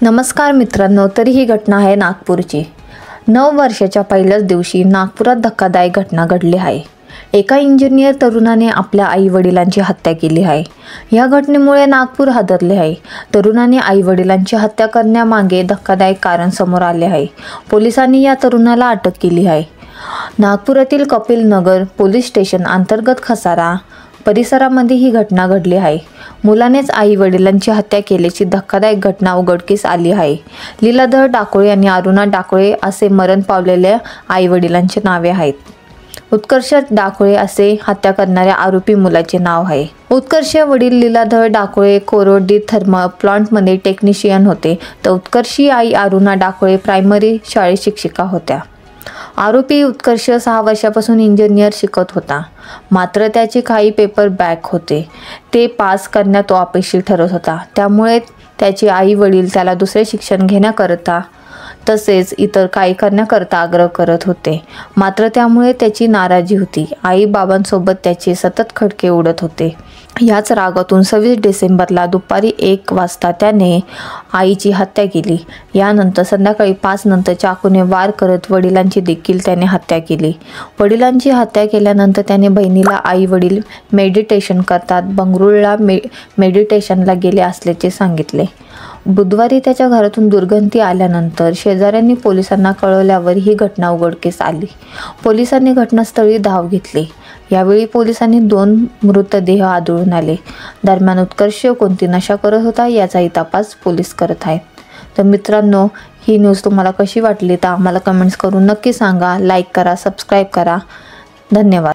नमस्कार मित्रांनो, तर ही घटना आहे नागपूरची। 9 वर्षाच्या पहिल्याच दिवशी नागपुरात धक्कादायक घटना घडली आहे। एका इंजिनियर तरुणाने आपल्या आई-वडिलांची हत्या केली आहे। या घटनेमुळे नागपूर हादरले आहे। तरुणाने आई-वडिलांची हत्या करण्यामागे धक्कादायक कारण समोर आले आहे। पोलिसांनी या तरुणाला अटक केली आहे। नागपुरातील कपिल नगर पोलीस स्टेशन अंतर्गत खसारा परिसरामध्ये ही घटना घडली आहे। मुलानेच आई-वडिलांची हत्या केल्याची धक्कादायक घटना उघडकीस आली आहे। लीलाधर डाकोळे आणि अरुणा डाकोळे असे मरण पावलेल्या आई-वडिलांचे नावे आहेत। उत्कर्ष डाकोळे असे हत्या करणाऱ्या आरोपी मुलाचे नाव आहे। उत्कर्ष वडील लीलाधर डाकोळे कोरोडी थर्मल प्लांटमध्ये टेक्निशियन होते, तर उत्कर्षी आई अरुणा डाकोळे प्रायमरी शाळेत शिक्षिका होत्या। आरोपी उत्कर्ष 6 वर्षापासून इंजिनियर शिकत होता, मात्र त्याचे काही पेपर बॅक होते। ते पास करण्यात तो अपयशी ठरत होता। त्यामुळे त्याचे आई वडील त्याला दुसरे शिक्षण घेण्याकरता तसेच इतर काही करण्याकरता आग्रह करत होते, मात्र त्यामुळे त्याची नाराजी होती। आई बाबांसोबत त्याचे सतत खटके उडत होते। याच रागातून 26 डिसेंबरला दुपारी 1 वाजता त्याने आईची हत्या केली। यानंतर संध्याकाळी 5 नंतर चाकूने वार करत वडिलांची देखील त्याने हत्या केली। वडिलांची हत्या केल्यानंतर त्याने बहिणीला आई वडील मेडिटेशन करतात बंगळुरूला मेडिटेशनला गेले असल्याचे सांगितले। बुधवारी त्याच्या घरातून दुर्गंधी आल्यानंतर शेजाऱ्यांनी पोलिसांना कळवल्यावर ही घटना उघडकीस आली। पोलिसांनी घटनास्थळी धाव घेतली। यावेळी पोलिसांनी 2 मृतदेह आढळून आले। दरम्यान उत्कर्ष कोणती नशा करत होता याचाही तपास पोलीस करत आहेत। तर मित्रांनो, ही न्यूज तुम्हाला कशी वाटली तर आम्हाला कमेंट्स करून नक्की सांगा। लाईक करा, सबस्क्राईब करा। धन्यवाद।